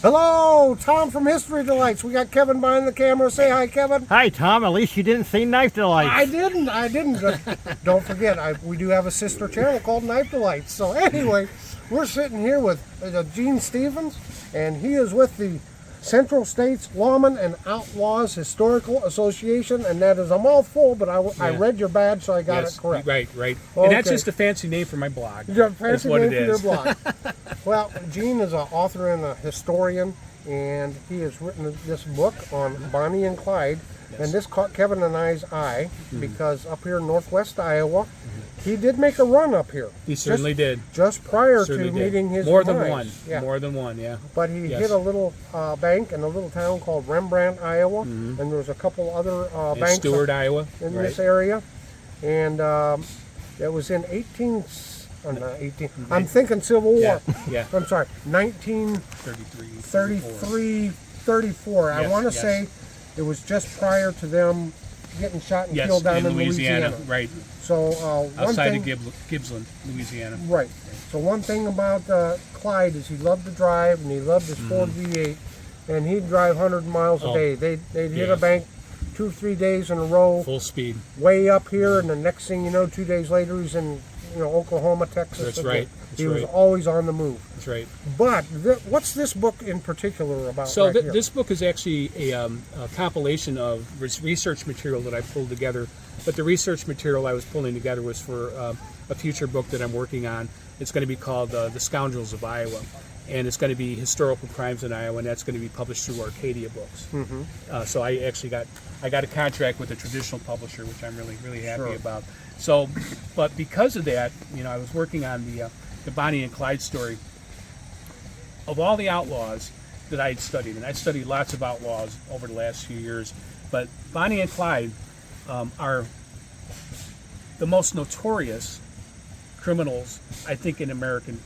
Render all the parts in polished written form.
Hello, Tom from History Delights. We got Kevin behind the camera. Say hi, Kevin. Hi, Tom. At least you didn't say Knife Delights. I didn't. Don't forget, we do have a sister channel called Knife Delights. So anyway, we're sitting here with Gene Stevens, and he is with the Central States Lawmen and Outlaws Historical Association, and that is a mouthful, but I read your badge, so I got it correct. Right. Okay. And that's just a fancy name for my blog. Your fancy what name it for is. your blog. Well, Gene is an author and a historian, and he has written this book on Bonnie and Clyde, and this caught Kevin and I's eye because up here in northwest Iowa, he did make a run up here. He certainly did. Just prior to meeting his More demise. than one. Yeah. More than one, yeah. But he hit a little bank in a little town called Rembrandt, Iowa, and there was a couple other banks Stewart, Iowa, in this area. And it was in I'm thinking Civil War. Yeah. I'm sorry, 1933, 34. I want to say it was just prior to them getting shot and killed down in Louisiana. Right. So outside of Gippsland, Louisiana. Right. So one thing about Clyde is he loved to drive, and he loved his Ford V8, and he'd drive 100 miles a day. They'd hit a bank 2 or 3 days in a row. Full speed. Way up here, and the next thing you know, 2 days later, he's in Oklahoma, Texas. That's right. He was always on the move. That's right. But what's this book in particular about? So right here? this book is actually a compilation of research material that I pulled together. But the research material I was pulling together was for a future book that I'm working on. It's going to be called The Scoundrels of Iowa. And it's going to be historical crimes in Iowa, and that's going to be published through Arcadia Books. So I actually got a contract with a traditional publisher, which I'm really happy about. So, but because of that, I was working on the Bonnie and Clyde story. Of all the outlaws that I had studied, and I studied lots of outlaws over the last few years, but Bonnie and Clyde are the most notorious criminals, I think, in American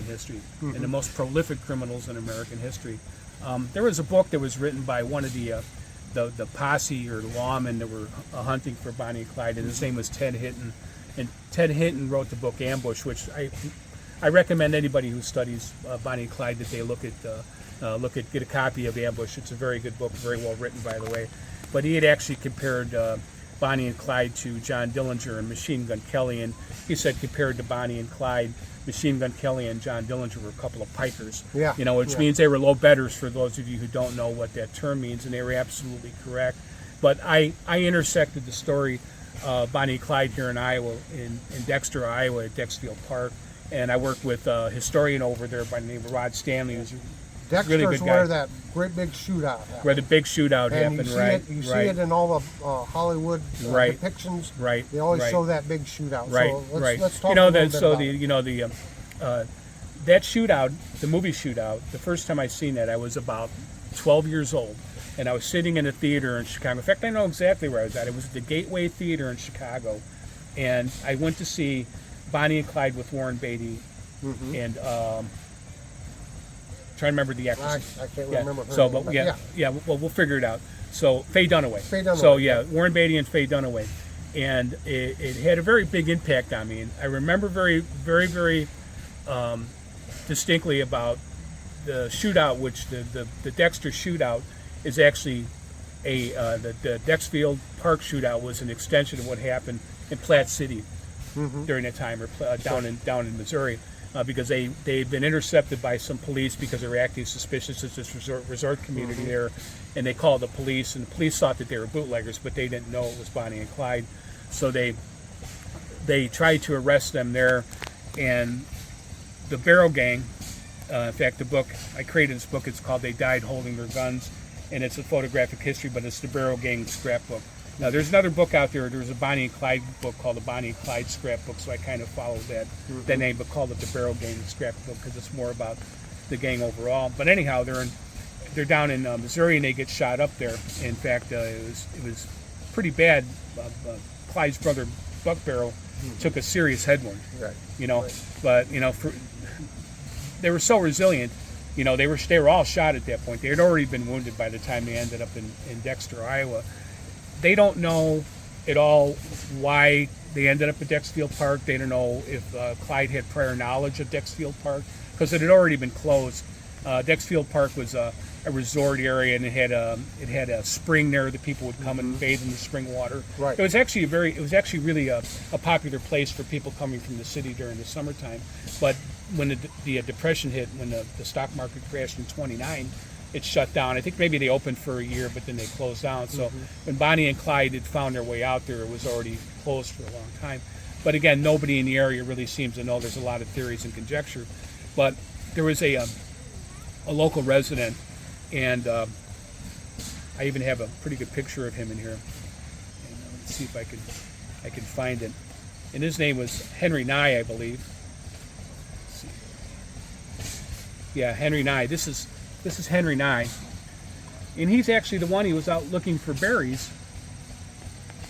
history, and the most prolific criminals in American history. There was a book that was written by one of the posse or lawmen that were hunting for Bonnie and Clyde, and his name was Ted Hinton. And Ted Hinton wrote the book Ambush, which I recommend anybody who studies Bonnie and Clyde that they get a copy of Ambush. It's a very good book, very well written, by the way. But he had actually compared Bonnie and Clyde to John Dillinger and Machine Gun Kelly, and he said compared to Bonnie and Clyde, Machine Gun Kelly and John Dillinger were a couple of pikers. Which means they were low betters, for those of you who don't know what that term means, and they were absolutely correct. But I intersected the story of Bonnie and Clyde here in Iowa, in Dexter, Iowa, at Dexfield Park, and I worked with a historian over there by the name of Rod Stanley, who's Dexter's really good guy. where that great big shootout happened. Where the big shootout happened, right? You see it in all the Hollywood depictions. Right. They always show that big shootout. Right. So let's talk that shootout, the movie Shootout. The first time I seen that, I was about 12 years old, and I was sitting in a theater in Chicago. In fact, I know exactly where I was at. It was at the Gateway Theater in Chicago, and I went to see Bonnie and Clyde with Warren Beatty, and trying to remember the actress. I can't remember her So, name, but well, we'll figure it out. So Faye Dunaway. So Warren Beatty and Faye Dunaway, and it had a very big impact on me. And I remember very, very, very distinctly about the shootout, which the Dexter shootout is actually the Dexfield Park shootout was an extension of what happened in Platte City during that time, or down in Missouri. Because they'd been intercepted by some police because they were acting suspicious at this resort community there, and they called the police, and the police thought that they were bootleggers, but they didn't know it was Bonnie and Clyde. So they tried to arrest them there, and the Barrow Gang, in fact, the book, I created this book, it's called They Died Holding Their Guns, and it's a photographic history, but it's the Barrow Gang scrapbook. Now, there's another book out there. There's a Bonnie and Clyde book called the Bonnie and Clyde Scrapbook, so I kind of followed that name, but called it the Barrow Gang Scrapbook because it's more about the gang overall. But anyhow, they're down in Missouri, and they get shot up there. In fact, it was pretty bad. Clyde's brother Buck Barrow took a serious head wound. But they were so resilient. They were all shot at that point. They had already been wounded by the time they ended up in Dexter, Iowa. They don't know at all why they ended up at Dexfield Park. They don't know if Clyde had prior knowledge of Dexfield Park because it had already been closed Dexfield Park was a resort area, and it had a spring there that people would come and bathe in the spring water. Right. It was actually really a popular place for people coming from the city during the summertime. But when the depression hit, when the stock market crashed in '29, it shut down. I think maybe they opened for a year, but then they closed down. So when Bonnie and Clyde had found their way out there, it was already closed for a long time. But again, nobody in the area really seems to know. There's a lot of theories and conjecture. But there was a local resident, and I even have a pretty good picture of him in here. And, let's see if I can find it. And his name was Henry Nye, I believe. Let's see. Yeah, Henry Nye. This is Henry Nye, and he's actually the one. He was out looking for berries,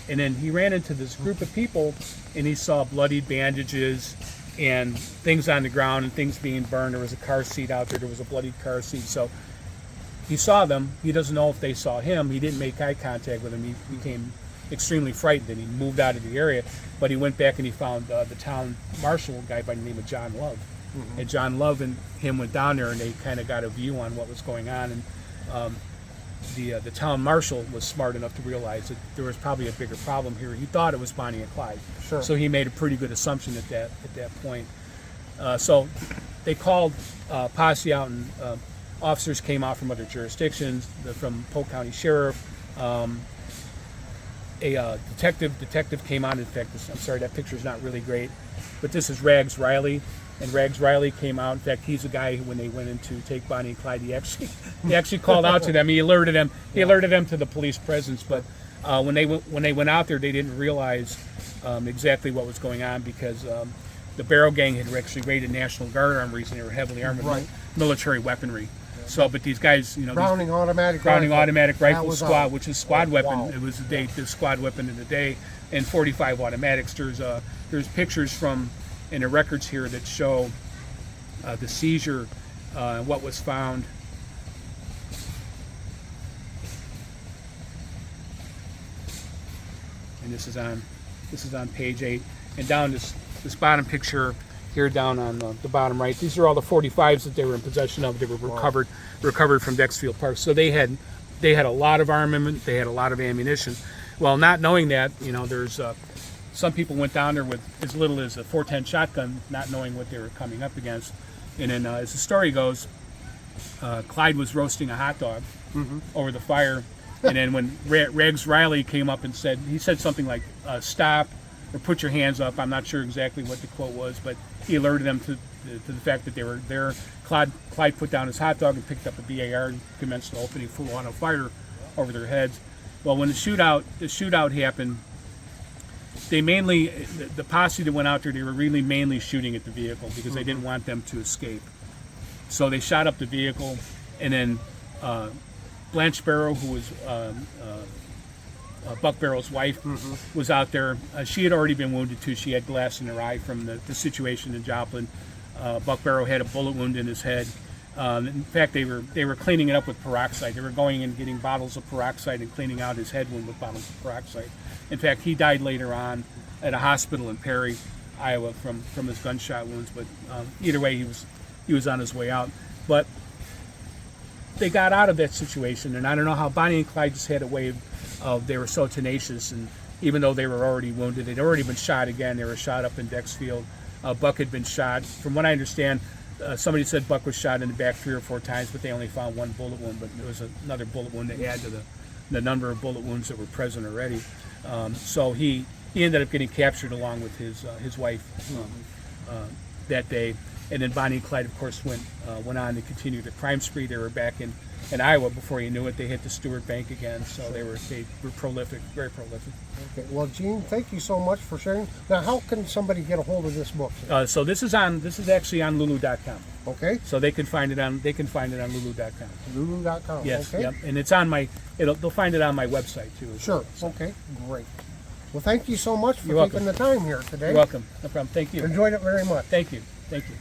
and then he ran into this group of people, and he saw bloodied bandages and things on the ground and things being burned. There was a car seat out there. There was a bloodied car seat. So he saw them. He doesn't know if they saw him. He didn't make eye contact with them. He became extremely frightened, and he moved out of the area. But he went back and he found the town marshal, a guy by the name of John Love. And John Love and him went down there, and they kind of got a view on what was going on. And the town marshal was smart enough to realize that there was probably a bigger problem here. He thought it was Bonnie and Clyde. Sure. So he made a pretty good assumption at that point. So they called posse out, and officers came out from other jurisdictions, from Polk County Sheriff. A detective came out. In fact, I'm sorry, that picture's not really great, but this is Rags Riley. And Rags Riley came out. In fact, he's the guy who, when they went in to take Bonnie and Clyde, he actually called out to them. He alerted them. He alerted them to the police presence. But when they went out there, they didn't realize exactly what was going on, because the Barrow Gang had actually raided National Guard armories, and they were heavily armed with military weaponry. So, but these guys, Browning automatic rifle squad, which is squad weapon. Wow. It was the squad weapon of the day, and 45 automatics. There's pictures from in the records here that show the seizure, what was found. And this is on page 8, and down this bottom picture here, down on the bottom right. These are all the 45s that they were in possession of. They were recovered from Dexfield Park. So they had a lot of armament. They had a lot of ammunition. Well, not knowing that, there's some people went down there with as little as a .410 shotgun, not knowing what they were coming up against. And then, as the story goes, Clyde was roasting a hot dog over the fire. And then when Rags Riley came up and he said something like, stop, or put your hands up. I'm not sure exactly what the quote was, but he alerted them to the fact that they were there. Clyde put down his hot dog and picked up a BAR and commenced opening full on fire over their heads. Well, when the shootout happened, the posse that went out there, they were really mainly shooting at the vehicle because they didn't want them to escape. So they shot up the vehicle, and then Blanche Barrow, who was Buck Barrow's wife, was out there. She had already been wounded too. She had glass in her eye from the situation in Joplin. Buck Barrow had a bullet wound in his head. In fact, they were cleaning it up with peroxide. They were going and getting bottles of peroxide and cleaning out his head wound with bottles of peroxide. In fact, he died later on at a hospital in Perry, Iowa, from his gunshot wounds. But either way, he was on his way out. But they got out of that situation, and I don't know how Bonnie and Clyde just had a way of they were so tenacious, and even though they were already wounded, they'd already been shot again. They were shot up in Dexfield. Buck had been shot. From what I understand, somebody said Buck was shot in the back 3 or 4 times, but they only found 1 bullet wound, but there was another bullet wound to add to the number of bullet wounds that were present already. So he ended up getting captured along with his wife that day. And then Bonnie and Clyde, of course, went on to continue the crime spree. They were back in Iowa before you knew it. They hit the Stewart Bank again, so they were prolific, very prolific. Okay. Well, Gene, thank you so much for sharing. Now, how can somebody get a hold of this book? So this is actually on Lulu.com. Okay. So they can find it on Lulu.com. Lulu.com. Yes. Okay. Yep. And it's on they'll find it on my website too. Sure. Well, Okay. Great. Well, thank you so much for You're taking welcome. the time here today. You're welcome. No problem. Thank you. Enjoyed it very much. Thank you. Thank you.